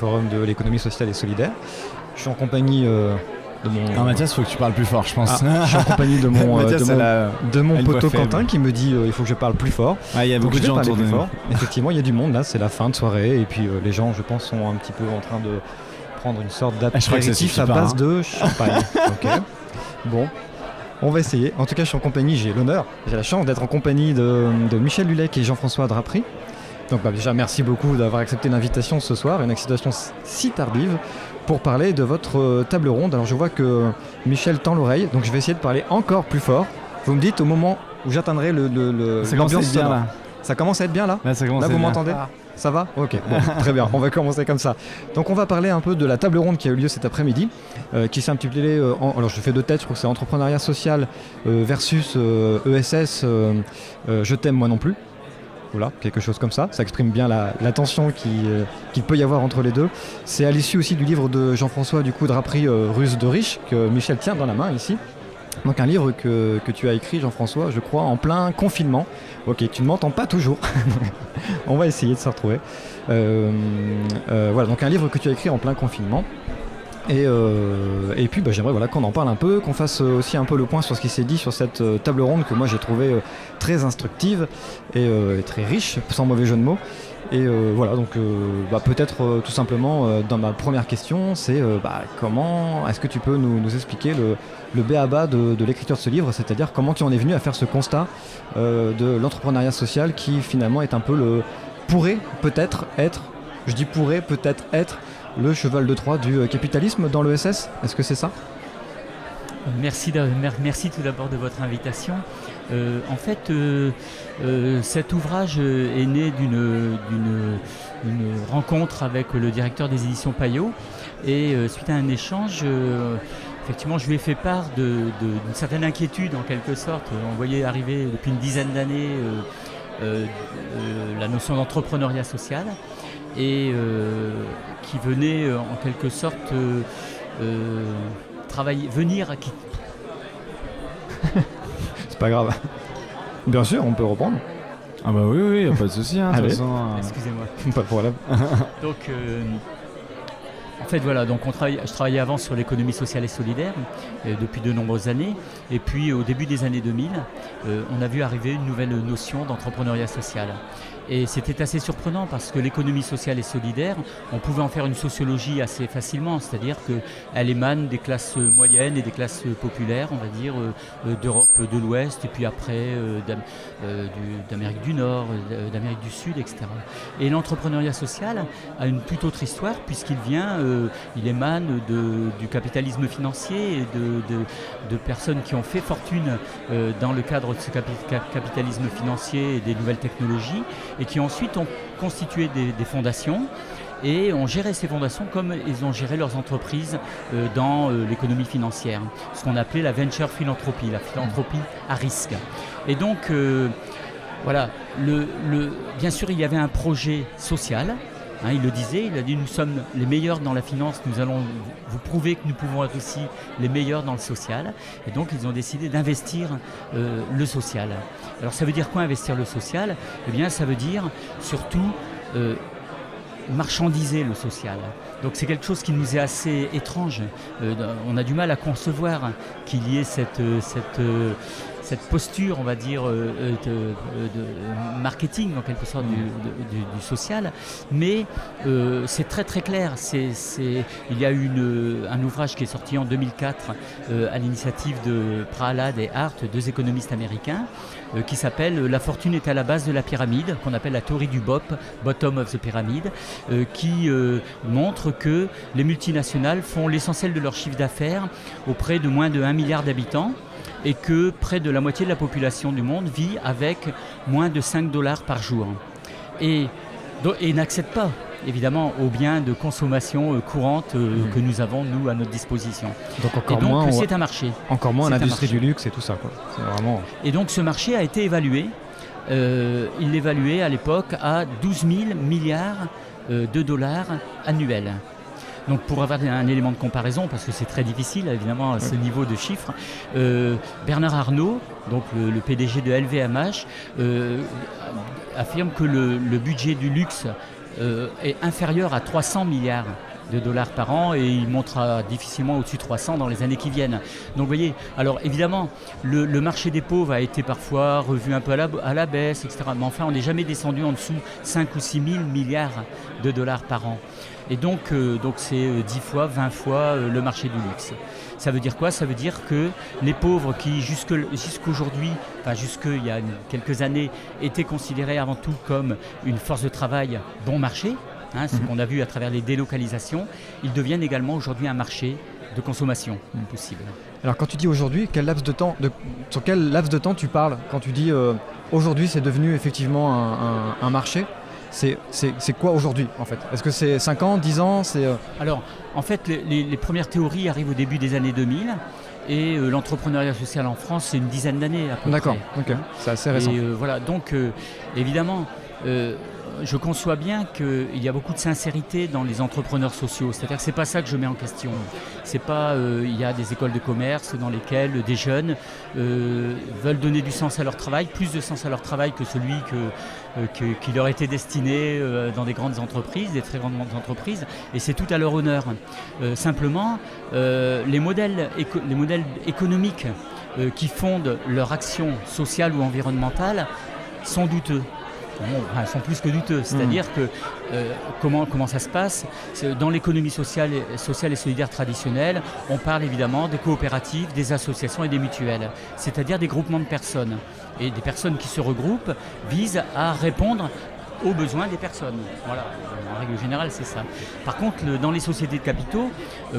Forum de l'économie sociale et solidaire. Je suis en compagnie de mon... Non, Mathias, il faut que tu parles plus fort, je pense. Je suis en compagnie de mon, de mon poteau Quentin faible. qui me dit il faut que je parle plus fort. Il y a beaucoup de gens autour de nous. Effectivement, il y a du monde là, c'est la fin de soirée et puis les gens, je pense, sont un petit peu en train de prendre une sorte d'apéritif à base de champagne. Ok. Bon, on va essayer. En tout cas, je suis en compagnie, j'ai la chance d'être en compagnie de Michel Lulec et Jean-François Drapry. Donc déjà, merci beaucoup d'avoir accepté l'invitation ce soir, une acceptation si tardive, pour parler de votre table ronde. Alors je vois que Michel tend l'oreille, donc je vais essayer de parler encore plus fort. Vous me dites au moment où j'atteindrai l'ambiance sonore. Là. Ça commence à être bien là ? Là, vous m'entendez ? Ça va ? Ok, bon, très bien, on va commencer comme ça. Donc on va parler un peu de la table ronde qui a eu lieu cet après-midi, qui s'est intitulée, alors je fais de tête, je crois que c'est entrepreneuriat social versus ESS, je t'aime moi non plus. Voilà, quelque chose comme ça. Ça exprime bien la tension qu'il peut y avoir entre les deux. C'est à l'issue aussi du livre de Jean-François Drapry, Ruse de riche, que Michel tient dans la main ici. Donc un livre que tu as écrit, Jean-François, je crois, en plein confinement. Ok, tu ne m'entends pas toujours. On va essayer de se retrouver. Voilà, donc un livre que tu as écrit en plein confinement. Et puis j'aimerais qu'on en parle un peu, qu'on fasse aussi un peu le point sur ce qui s'est dit sur cette table ronde que moi j'ai trouvé très instructive et très riche, sans mauvais jeu de mots. Et voilà, donc peut-être tout simplement dans ma première question, c'est comment est-ce que tu peux nous expliquer le b.a.-ba de l'écriture de ce livre, c'est-à-dire comment tu en es venu à faire ce constat de l'entrepreneuriat social qui finalement est un peu pourrait peut-être être le cheval de Troie du capitalisme dans l'ESS. Est-ce que c'est ça ? Merci tout d'abord de votre invitation. En fait, cet ouvrage est né d'une rencontre avec le directeur des éditions Payot et suite à un échange, effectivement, je lui ai fait part d'une certaine inquiétude en quelque sorte. On voyait arriver depuis une dizaine d'années la notion d'entrepreneuriat social et qui venait en quelque sorte venir à qui. C'est pas grave. Bien sûr, on peut reprendre. Ah bah oui, y a pas de souci. De toute façon, excusez-moi. Pas de problème. Donc, en fait, voilà. Donc, je travaillais avant sur l'économie sociale et solidaire depuis de nombreuses années. Et puis, au début des années 2000, on a vu arriver une nouvelle notion d'entrepreneuriat social. Et c'était assez surprenant parce que l'économie sociale et solidaire, on pouvait en faire une sociologie assez facilement, c'est-à-dire qu'elle émane des classes moyennes et des classes populaires, on va dire, d'Europe de l'Ouest et puis après d'Amérique du Nord, d'Amérique du Sud, etc. Et l'entrepreneuriat social a une toute autre histoire puisqu'il il émane du capitalisme financier et de personnes qui ont fait fortune dans le cadre de ce capitalisme financier et des nouvelles technologies, et qui ensuite ont constitué des fondations et ont géré ces fondations comme ils ont géré leurs entreprises dans l'économie financière, ce qu'on appelait la venture philanthropie, la philanthropie à risque. Et donc, voilà, bien sûr, il y avait un projet social. Il le disait, il a dit nous sommes les meilleurs dans la finance, nous allons vous prouver que nous pouvons être aussi les meilleurs dans le social. Et donc ils ont décidé d'investir le social. Alors ça veut dire quoi investir le social ? Eh bien ça veut dire surtout marchandiser le social. Donc c'est quelque chose qui nous est assez étrange. On a du mal à concevoir qu'il y ait cette posture, on va dire, de marketing en quelque sorte du social, mais c'est très très clair. Il y a eu un ouvrage qui est sorti en 2004 à l'initiative de Prahalad et Hart, deux économistes américains, qui s'appelle « La fortune est à la base de la pyramide », qu'on appelle la théorie du BOP, Bottom of the Pyramid, qui montre que les multinationales font l'essentiel de leur chiffre d'affaires auprès de moins de 1 milliard d'habitants, et que près de la moitié de la population du monde vit avec moins de $5 par jour. Et n'accède pas, évidemment, aux biens de consommation courante que nous avons, nous, à notre disposition. C'est un marché. Encore moins l'industrie du luxe et tout ça, quoi. C'est vraiment... Et donc, ce marché a été évalué. Il l'évaluait à l'époque à 12 000 milliards de dollars annuels. Donc pour avoir un élément de comparaison, parce que c'est très difficile évidemment à ce niveau de chiffres, Bernard Arnault, donc le PDG de LVMH, affirme que le budget du luxe est inférieur à 300 milliards de dollars par an, et il montera difficilement au-dessus de 300 dans les années qui viennent. Donc vous voyez, alors évidemment, le marché des pauvres a été parfois revu un peu à la baisse, etc. Mais enfin, on n'est jamais descendu en dessous 5 ou 6 000 milliards de dollars par an. Et donc c'est 10 fois, 20 fois le marché du luxe. Ça veut dire quoi? Ça veut dire que les pauvres qui jusqu'aujourd'hui, enfin jusqu'il y a quelques années, étaient considérés avant tout comme une force de travail bon marché, ce qu'on a vu à travers les délocalisations, ils deviennent également aujourd'hui un marché de consommation possible. Alors quand tu dis aujourd'hui, sur quel laps de temps tu parles quand tu dis aujourd'hui c'est devenu effectivement un marché? C'est quoi aujourd'hui en fait? Est-ce que c'est 5 ans, 10 ans? Alors en fait les premières théories arrivent au début des années 2000 et l'entrepreneuriat social en France c'est une dizaine d'années à peu près. D'accord, ok, c'est assez récent. Et voilà, donc évidemment je conçois bien qu'il y a beaucoup de sincérité dans les entrepreneurs sociaux. C'est-à-dire que ce n'est pas ça que je mets en question. C'est pas, il y a des écoles de commerce dans lesquelles des jeunes veulent donner du sens à leur travail, plus de sens à leur travail que celui qui leur était destiné dans des grandes entreprises, des très grandes entreprises, et c'est tout à leur honneur. Simplement, les modèles économiques qui fondent leur action sociale ou environnementale sont douteux. Elles sont plus que douteux, c'est-à-dire que comment ça se passe? Dans l'économie sociale et solidaire traditionnelle, on parle évidemment des coopératives, des associations et des mutuelles, c'est-à-dire des groupements de personnes. Et des personnes qui se regroupent visent à répondre aux besoins des personnes. Voilà, en règle générale, c'est ça. Par contre, dans les sociétés de capitaux,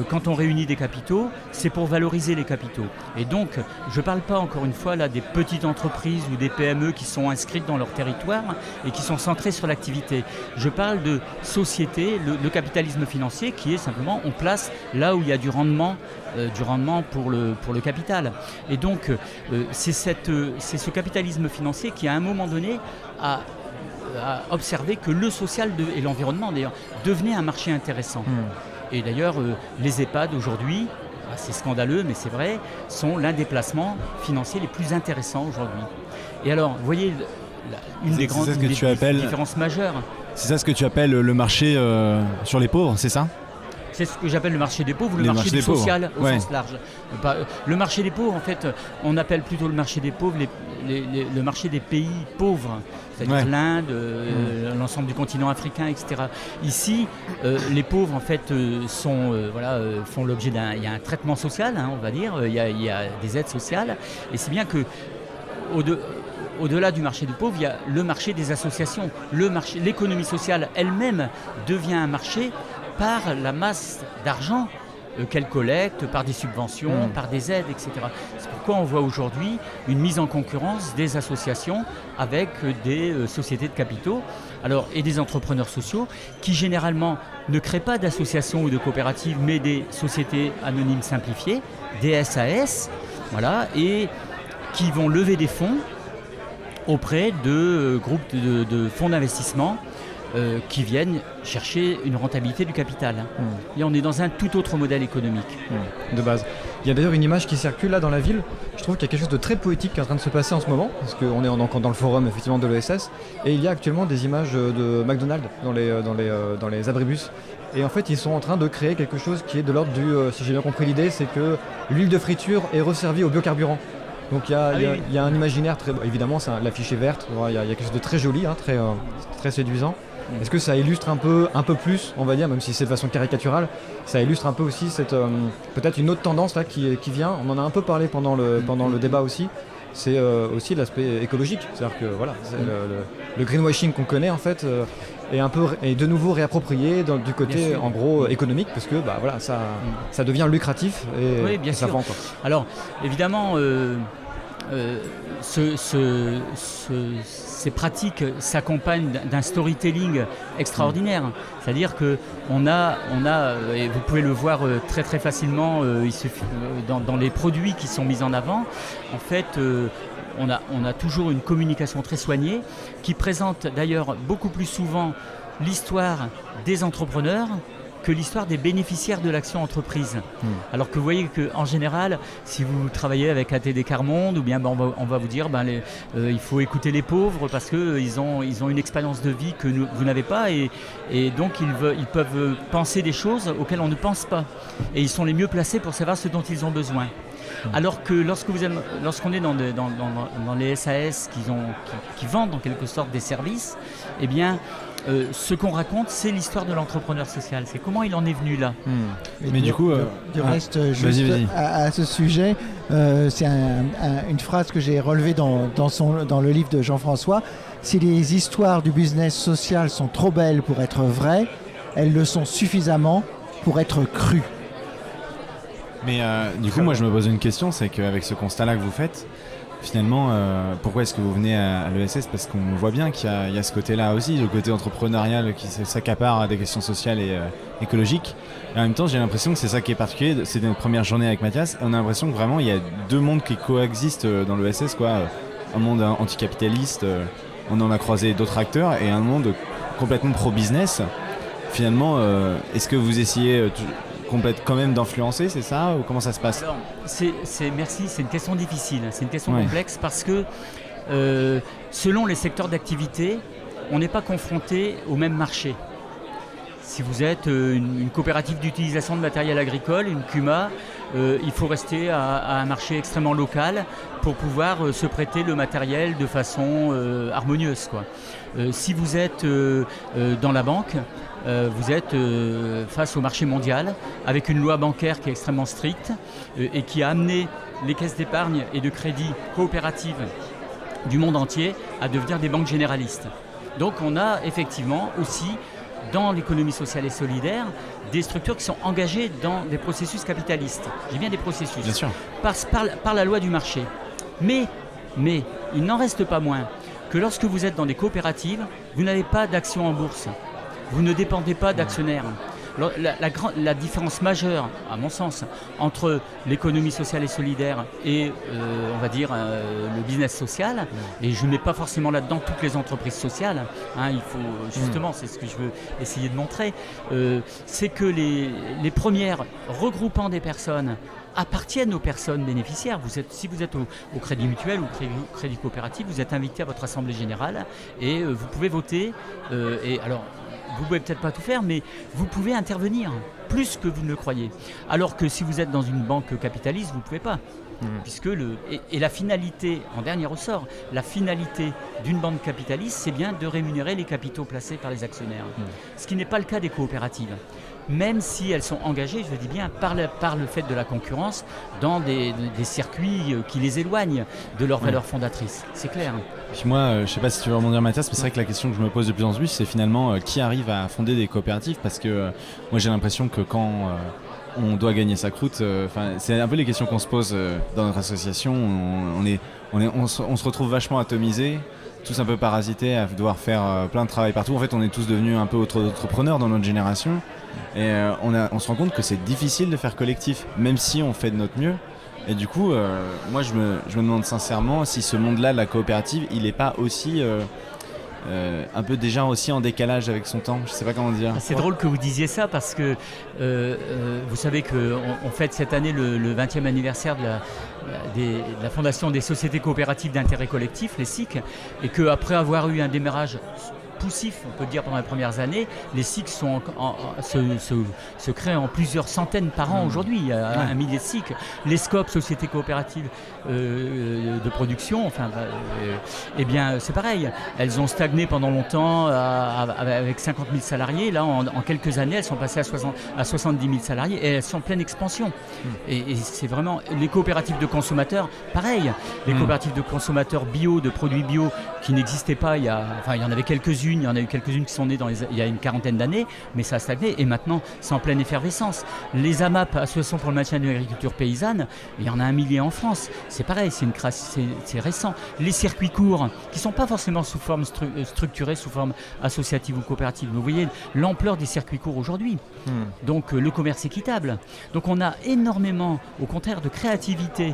quand on réunit des capitaux, c'est pour valoriser les capitaux. Et donc, je ne parle pas encore une fois là des petites entreprises ou des PME qui sont inscrites dans leur territoire et qui sont centrées sur l'activité. Je parle de sociétés, le capitalisme financier qui est simplement, on place là où il y a du rendement pour le capital. Et donc, c'est ce capitalisme financier qui, à un moment donné, a observé que le social et l'environnement d'ailleurs devenaient un marché intéressant. Et d'ailleurs les EHPAD aujourd'hui, c'est scandaleux mais c'est vrai, sont l'un des placements financiers les plus intéressants aujourd'hui. Et alors vous voyez une des grandes différences majeures. C'est ça ce que tu appelles le marché sur les pauvres, c'est ça? C'est ce que j'appelle le marché des pauvres, le marché du social au sens large. Le marché des pauvres, en fait, on appelle plutôt le marché des pauvres le marché des pays pauvres, c'est-à-dire l'Inde, l'ensemble du continent africain, etc. Ici, les pauvres, en fait, font l'objet il y a un traitement social, on va dire, il y a des aides sociales, et c'est bien que au-delà du marché des pauvres, il y a le marché des associations. L'économie sociale elle-même devient un marché par la masse d'argent qu'elle collecte, par des subventions, par des aides, etc. C'est pourquoi on voit aujourd'hui une mise en concurrence des associations avec des sociétés de capitaux et des entrepreneurs sociaux qui généralement ne créent pas d'associations ou de coopératives, mais des sociétés anonymes simplifiées, des SAS, et qui vont lever des fonds auprès de groupes de fonds d'investissement qui viennent chercher une rentabilité du capital. Et on est dans un tout autre modèle économique. De base. Il y a d'ailleurs une image qui circule là dans la ville. Je trouve qu'il y a quelque chose de très poétique qui est en train de se passer en ce moment, parce qu'on est dans le forum effectivement de l'ESS, et il y a actuellement des images de McDonald's dans les abribus. Et en fait, ils sont en train de créer quelque chose qui est de l'ordre si j'ai bien compris l'idée, c'est que l'huile de friture est resservie au biocarburant. Donc il y a un imaginaire très... Évidemment, l'affiche est verte, il y a quelque chose de très joli, très séduisant. Est-ce que ça illustre un peu plus, on va dire, même si c'est de façon caricaturale, ça illustre un peu aussi peut-être une autre tendance là qui vient, on en a un peu parlé pendant le débat aussi, c'est aussi l'aspect écologique. C'est-à-dire que le greenwashing qu'on connaît en fait est de nouveau réapproprié du côté en gros économique, parce que ça devient lucratif et ça vend quoi. Alors évidemment ces pratiques s'accompagnent d'un storytelling extraordinaire. C'est-à-dire que on a, et vous pouvez le voir très très facilement dans les produits qui sont mis en avant, en fait on a toujours une communication très soignée qui présente d'ailleurs beaucoup plus souvent l'histoire des entrepreneurs que l'histoire des bénéficiaires de l'action entreprise. Alors que vous voyez qu'en général, si vous travaillez avec ATD Carmonde, ou bien on va vous dire il faut écouter les pauvres parce qu'ils ont une expérience de vie que vous n'avez pas et donc ils peuvent penser des choses auxquelles on ne pense pas. Et ils sont les mieux placés pour savoir ce dont ils ont besoin. Alors que lorsqu'on est dans les SAS qui vendent en quelque sorte des services, eh bien, ce qu'on raconte, c'est l'histoire de l'entrepreneur social. C'est comment il en est venu là. Mais du coup, du reste, juste vas-y. à ce sujet, c'est une phrase que j'ai relevée dans le livre de Jean-François. Si les histoires du business social sont trop belles pour être vraies, elles le sont suffisamment pour être crues. Mais du coup, moi, je me pose une question, c'est qu'avec ce constat-là que vous faites, finalement, pourquoi est-ce que vous venez à l'ESS ? Parce qu'on voit bien qu'il y a ce côté-là aussi, le côté entrepreneurial qui s'accapare des questions sociales et écologiques. Et en même temps, j'ai l'impression que c'est ça qui est particulier. C'est notre première journée avec Mathias. On a l'impression que vraiment, il y a deux mondes qui coexistent dans l'ESS, quoi. Un monde anticapitaliste, on en a croisé d'autres acteurs, et un monde complètement pro-business. Finalement, est-ce que vous essayez quand même d'influencer, c'est ça, ou comment ça se passe ? Alors, merci, c'est une question difficile, c'est une question complexe parce que selon les secteurs d'activité, on n'est pas confronté au même marché. Si vous êtes une coopérative d'utilisation de matériel agricole, une CUMA, il faut rester à un marché extrêmement local pour pouvoir se prêter le matériel de façon harmonieuse, quoi. Si vous êtes dans la banque, vous êtes face au marché mondial avec une loi bancaire qui est extrêmement stricte et qui a amené les caisses d'épargne et de crédit coopératives du monde entier à devenir des banques généralistes. Donc on a effectivement aussi dans l'économie sociale et solidaire des structures qui sont engagées dans des processus capitalistes. J'ai bien des processus. Bien sûr. Par la loi du marché. Mais il n'en reste pas moins que lorsque vous êtes dans des coopératives, vous n'avez pas d'action en bourse. Vous ne dépendez pas d'actionnaires. La différence majeure, à mon sens, entre l'économie sociale et solidaire et, on va dire, le business social, et je ne mets pas forcément là-dedans toutes les entreprises sociales, il faut, justement, c'est ce que je veux essayer de montrer, c'est que les premières regroupant des personnes appartiennent aux personnes bénéficiaires. Si vous êtes au Crédit Mutuel ou au Crédit Coopératif, vous êtes invité à votre assemblée générale et vous pouvez voter. Et alors, vous ne pouvez peut-être pas tout faire, mais vous pouvez intervenir plus que vous ne le croyez. Alors que si vous êtes dans une banque capitaliste, vous ne pouvez pas. Puisque et la finalité, en dernier ressort, la finalité d'une banque capitaliste, c'est bien de rémunérer les capitaux placés par les actionnaires. Ce qui n'est pas le cas des coopératives. Même si elles sont engagées, je dis bien, par le fait de la concurrence, dans des circuits qui les éloignent de leurs valeurs fondatrices. C'est clair. Puis moi, je ne sais pas si tu veux rebondir, Mathias, mais c'est vrai que la question que je me pose de plus en plus, c'est finalement qui arrive à fonder des coopératives, parce que moi j'ai l'impression que quand on doit gagner sa croûte, c'est un peu les questions qu'on se pose dans notre association. On se retrouve vachement atomisés, tous un peu parasités, à devoir faire plein de travail partout. En fait, on est tous devenus un peu entrepreneurs dans notre génération. Et on se rend compte que c'est difficile de faire collectif, même si on fait de notre mieux. Et du coup, moi je me demande sincèrement si ce monde-là de la coopérative, il n'est pas aussi un peu déjà aussi en décalage avec son temps. Je ne sais pas comment dire. C'est drôle que vous disiez ça parce que vous savez qu'on fête cette année le 20e anniversaire de la fondation des sociétés coopératives d'intérêt collectif, les SIC, et qu'après avoir eu un démarrage poussif, on peut dire, pendant les premières années, les SIC se créent en plusieurs centaines par an aujourd'hui. Il y a un millier de SIC. Les SCOP, sociétés coopératives de production, eh bien, c'est pareil. Elles ont stagné pendant longtemps avec 50 000 salariés. Là, en quelques années, elles sont passées à 70 000 salariés et elles sont en pleine expansion. Et c'est vraiment... Les coopératives de consommateurs, pareil. Les coopératives de consommateurs bio, de produits bio, qui n'existaient pas il y en avait quelques-unes. Il y en a eu quelques-unes qui sont nées il y a une quarantaine d'années, mais ça a stagné et maintenant c'est en pleine effervescence. Les AMAP, Associations pour le maintien de l'agriculture paysanne, il y en a 1 millier en France. C'est pareil, c'est récent. Les circuits courts, qui ne sont pas forcément sous forme structurée, sous forme associative ou coopérative. Vous voyez l'ampleur des circuits courts aujourd'hui. Donc le commerce équitable. Donc on a énormément, au contraire, de créativité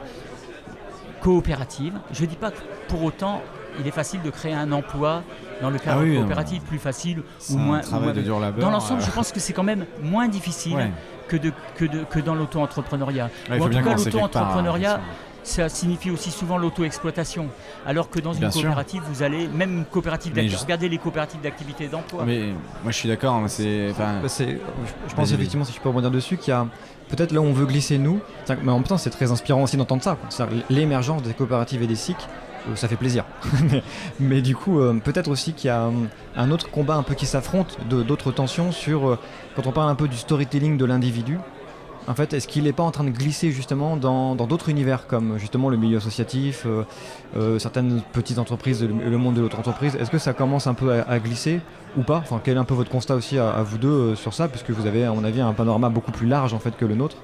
coopérative. Je ne dis pas que pour autant il est facile de créer un emploi dans le cadre coopératif, plus facile ou moins. C'est un travail de dur labeur. Dans l'ensemble, je pense que c'est quand même moins difficile que dans l'auto-entrepreneuriat. Ouais, ou en tout cas, l'auto-entrepreneuriat, ça signifie aussi souvent l'auto-exploitation. Alors que dans une coopérative, vous allez, même une coopérative d'activité, regardez les coopératives d'activité et d'emploi. Mais moi je suis d'accord, hein, je pense effectivement, si je peux rebondir dessus, qu'il y a peut-être là où on veut glisser nous, mais en même temps c'est très inspirant aussi d'entendre ça. L'émergence des coopératives et des SIC, ça fait plaisir. mais du coup, peut-être aussi qu'il y a un autre combat un peu qui s'affronte, d'autres tensions sur, quand on parle un peu du storytelling de l'individu, en fait, est-ce qu'il n'est pas en train de glisser justement dans d'autres univers, comme justement le milieu associatif, certaines petites entreprises, le monde de l'auto-entreprise. Est-ce que ça commence un peu à glisser ou pas? Enfin, quel est un peu votre constat aussi à vous deux sur ça, puisque vous avez, à mon avis, un panorama beaucoup plus large en fait que le nôtre.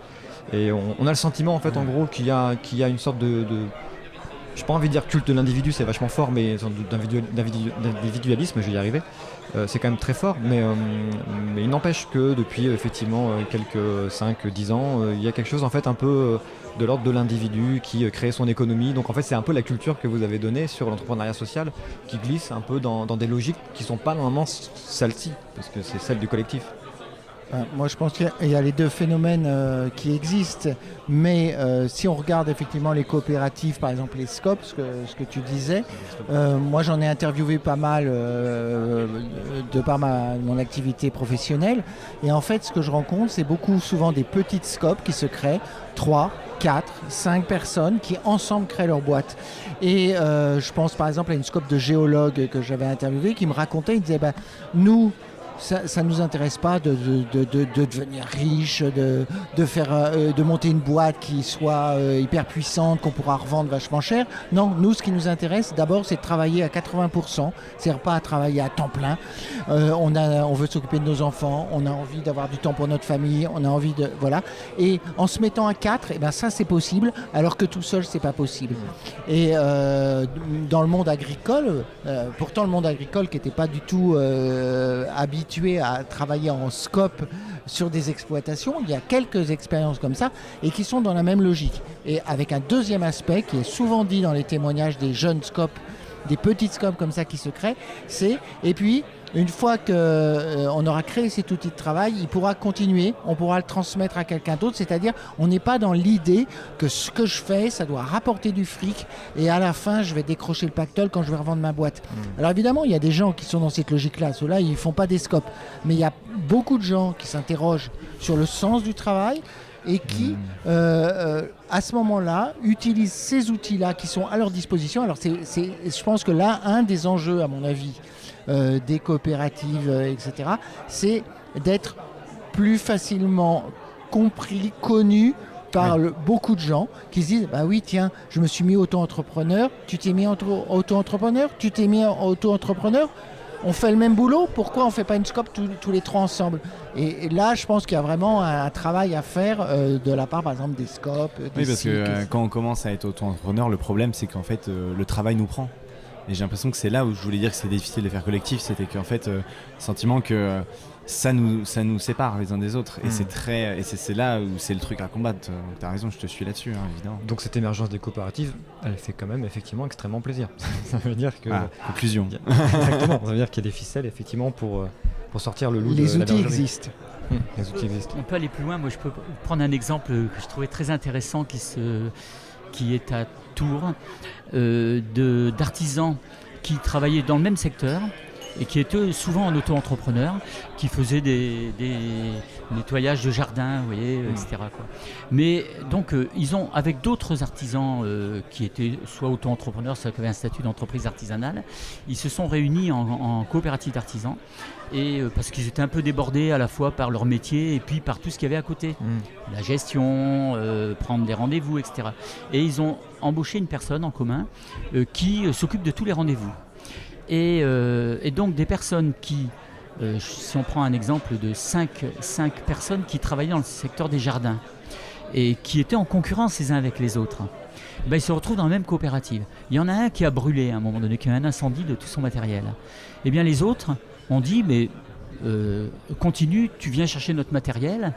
Et on a le sentiment en fait, en gros, qu'il y a une sorte de j'ai pas envie de dire culte de l'individu, c'est vachement fort, mais d'individualisme, je vais y arriver. C'est quand même très fort, mais il n'empêche que depuis effectivement quelques 5-10 ans, il y a quelque chose en fait un peu de l'ordre de l'individu qui crée son économie. Donc en fait c'est un peu la culture que vous avez donnée sur l'entrepreneuriat social qui glisse un peu dans des logiques qui sont pas normalement celles-ci, parce que c'est celle du collectif. Moi je pense qu'il y a les deux phénomènes qui existent, mais si on regarde effectivement les coopératives, par exemple les SCOP, ce que tu disais, moi j'en ai interviewé pas mal de par mon activité professionnelle, et en fait ce que je rencontre c'est souvent des petites SCOP qui se créent, 3, 4, 5 personnes qui ensemble créent leur boîte. Et je pense par exemple à une SCOP de géologues que j'avais interviewé qui me racontait, il disait nous ça ne nous intéresse pas de devenir riche, de monter une boîte qui soit hyper puissante, qu'on pourra revendre vachement cher. Non, nous, ce qui nous intéresse d'abord, c'est de travailler à 80%, c'est-à-dire pas à travailler à temps plein. On veut s'occuper de nos enfants, on a envie d'avoir du temps pour notre famille, on a envie de... Voilà. Et en se mettant à 4, eh ben ça, c'est possible, alors que tout seul, c'est pas possible. Et dans le monde agricole, pourtant le monde agricole qui n'était pas du tout habitué à travailler en scope sur des exploitations, il y a quelques expériences comme ça et qui sont dans la même logique. Et avec un deuxième aspect qui est souvent dit dans les témoignages des jeunes scopes, des petites scopes comme ça qui se créent, et puis une fois qu'on aura créé cet outil de travail, il pourra continuer, on pourra le transmettre à quelqu'un d'autre, c'est-à-dire on n'est pas dans l'idée que ce que je fais, ça doit rapporter du fric et à la fin je vais décrocher le pactole quand je vais revendre ma boîte. Alors évidemment, il y a des gens qui sont dans cette logique-là, ceux-là ils ne font pas des scopes, mais il y a beaucoup de gens qui s'interrogent sur le sens du travail et qui, à ce moment-là, utilisent ces outils-là qui sont à leur disposition. Alors je pense que là, un des enjeux, à mon avis, des coopératives, etc., c'est d'être plus facilement compris, connu par beaucoup de gens qui se disent « Bah oui, tiens, je me suis mis auto-entrepreneur, tu t'es mis auto-entrepreneur, tu t'es mis auto-entrepreneur, on fait le même boulot, pourquoi on ne fait pas une scope tous les trois ensemble ?» Et là, je pense qu'il y a vraiment un travail à faire de la part, par exemple, des scopes. Oui, parce que quand on commence à être auto-entrepreneur, le problème, c'est qu'en fait, le travail nous prend. Et j'ai l'impression que c'est là où je voulais dire que c'est difficile de faire collectif, c'était qu'en fait, le sentiment que ça nous sépare les uns des autres. Et c'est là où c'est le truc à combattre. T'as raison, je te suis là-dessus, hein, évidemment. Donc cette émergence des coopératives, elle fait quand même effectivement extrêmement plaisir. Ça veut dire que... conclusion. Exactement, ça veut dire qu'il y a des ficelles effectivement pour sortir le loup de la bergerie. Les outils existent. Les outils existent. On peut aller plus loin. Moi, je peux prendre un exemple que je trouvais très intéressant qui est à Tours, d'artisans qui travaillaient dans le même secteur et qui étaient souvent en auto-entrepreneurs, qui faisaient des nettoyages de jardin, vous voyez, etc. quoi. Mais donc, ils ont, avec d'autres artisans qui étaient soit auto-entrepreneurs, soit qui avaient un statut d'entreprise artisanale, ils se sont réunis en coopérative d'artisans, et parce qu'ils étaient un peu débordés à la fois par leur métier et puis par tout ce qu'il y avait à côté. La gestion, prendre des rendez-vous, etc. Et ils ont embauché une personne en commun qui s'occupe de tous les rendez-vous. Et donc des personnes qui, si on prend un exemple de 5 personnes qui travaillaient dans le secteur des jardins et qui étaient en concurrence les uns avec les autres, ils se retrouvent dans la même coopérative. Il y en a un qui a brûlé à un moment donné, qui a eu un incendie de tout son matériel. Et bien les autres ont dit, mais continue, tu viens chercher notre matériel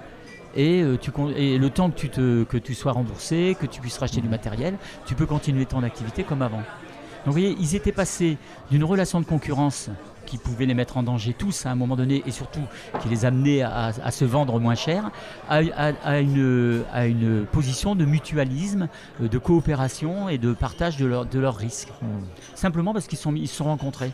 et le temps que tu sois remboursé, que tu puisses racheter du matériel, tu peux continuer ton activité comme avant. vous voyez, ils étaient passés d'une relation de concurrence qui pouvait les mettre en danger tous à un moment donné et surtout qui les amenait à se vendre moins cher, à une position de mutualisme, de coopération et de partage de leurs risques. Simplement parce qu'ils se sont rencontrés.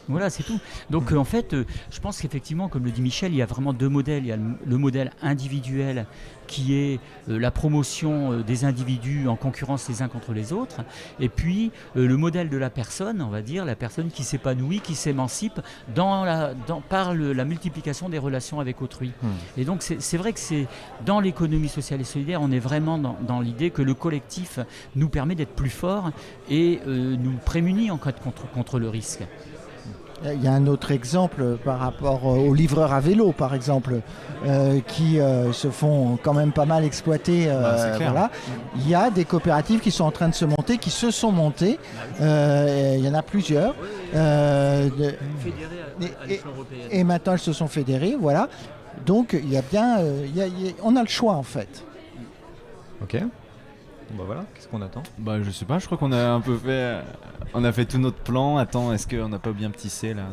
Voilà, c'est tout. Donc en fait, je pense qu'effectivement, comme le dit Michel, il y a vraiment deux modèles. Il y a le modèle individuel qui est la promotion des individus en concurrence les uns contre les autres. Et puis le modèle de la personne, on va dire, la personne qui s'épanouit, qui s'émancipe par la multiplication des relations avec autrui. Et donc c'est vrai que c'est dans l'économie sociale et solidaire, on est vraiment dans l'idée que le collectif nous permet d'être plus forts et nous prémunit en cas contre le risque. Il y a un autre exemple par rapport aux livreurs à vélo, par exemple, qui se font quand même pas mal exploiter. C'est clair. Voilà. Il y a des coopératives qui sont en train de se monter, qui se sont montées. Il y en a plusieurs. Fédérés à l'échelon européen. Et maintenant, elles se sont fédérées. Voilà. Donc, il y a bien, on a le choix, en fait. Ok. Bon, voilà, qu'est-ce qu'on attend? Bah je sais pas, je crois qu'on a un peu fait... On a fait tout notre plan. Attends, est-ce qu'on n'a pas oublié un petit C là?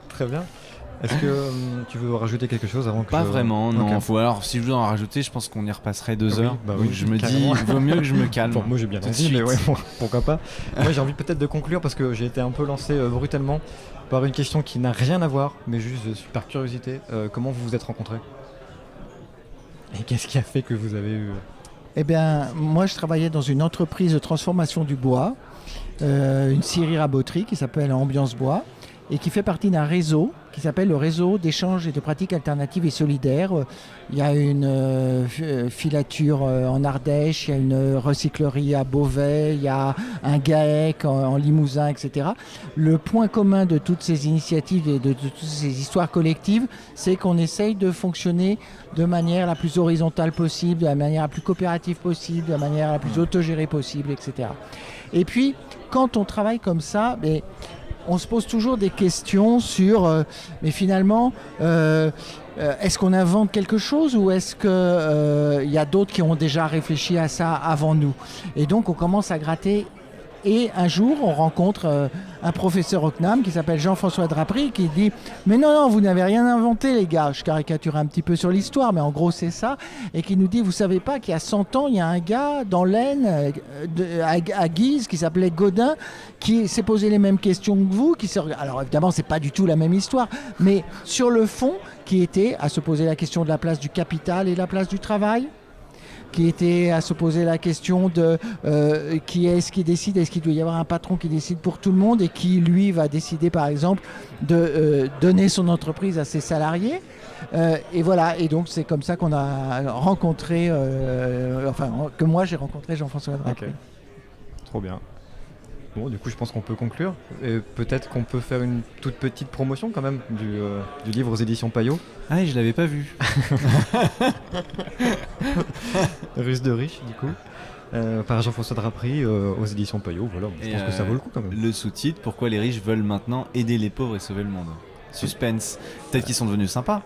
Très bien. Est-ce que tu veux rajouter quelque chose avant que Pas vraiment, non. Ok. Alors si je veux en rajouter, je pense qu'on y repasserait 2 heures. bah Donc oui, je me carrément. dis, il vaut mieux que je me calme. Bon, moi j'ai bien tout de envie, mais suite. ouais, pourquoi pas. Moi j'ai envie peut-être de conclure parce que j'ai été un peu lancé brutalement par une question qui n'a rien à voir, mais juste par curiosité. Comment vous vous êtes rencontrés? Et qu'est-ce qui a fait que vous avez eu... Eh bien, moi, je travaillais dans une entreprise de transformation du bois, une scierie raboterie qui s'appelle Ambiance Bois et qui fait partie d'un réseau qui s'appelle le réseau d'échanges et de pratiques alternatives et solidaires. Il y a une filature en Ardèche, il y a une recyclerie à Beauvais, il y a un GAEC en Limousin, etc. Le point commun de toutes ces initiatives et de toutes ces histoires collectives, c'est qu'on essaye de fonctionner de manière la plus horizontale possible, de la manière la plus coopérative possible, de la manière la plus autogérée possible, etc. Et puis, quand on travaille comme ça, on se pose toujours des questions sur, mais finalement, est-ce qu'on invente quelque chose ou est-ce qu'il y a d'autres qui ont déjà réfléchi à ça avant nous? Et donc, on commence à gratter. Et un jour, on rencontre un professeur au CNAM qui s'appelle Jean-François Drapery qui dit « Mais non, vous n'avez rien inventé, les gars !» Je caricature un petit peu sur l'histoire, mais en gros, c'est ça. Et qui nous dit « Vous savez pas qu'il y a 100 ans, il y a un gars dans l'Aisne, à Guise, qui s'appelait Gaudin, qui s'est posé les mêmes questions que vous. Alors évidemment, c'est pas du tout la même histoire, mais sur le fond, qui était à se poser la question de la place du capital et de la place du travail, qui était à se poser la question de qui est-ce qui décide, est-ce qu'il doit y avoir un patron qui décide pour tout le monde et qui, lui, va décider, par exemple, de donner son entreprise à ses salariés. Et voilà, et donc c'est comme ça qu'on a rencontré, que moi j'ai rencontré Jean-François Drapery. Ok. Trop bien. Bon, du coup, je pense qu'on peut conclure. Et peut-être qu'on peut faire une toute petite promotion quand même du livre aux éditions Payot. Ah, je l'avais pas vu. Russe de riche, du coup. Par Jean-François Drapery aux éditions Payot. Voilà, je pense que ça vaut le coup quand même. Le sous-titre, pourquoi les riches veulent maintenant aider les pauvres et sauver le monde. Suspense. Peut-être qu'ils sont devenus sympas.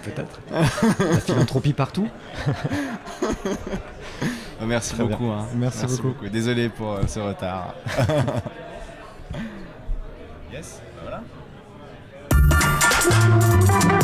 Peut-être. La philanthropie partout. Merci Très beaucoup. bien. Hein. Merci beaucoup. Désolé pour ce retard. Yes, bah voilà.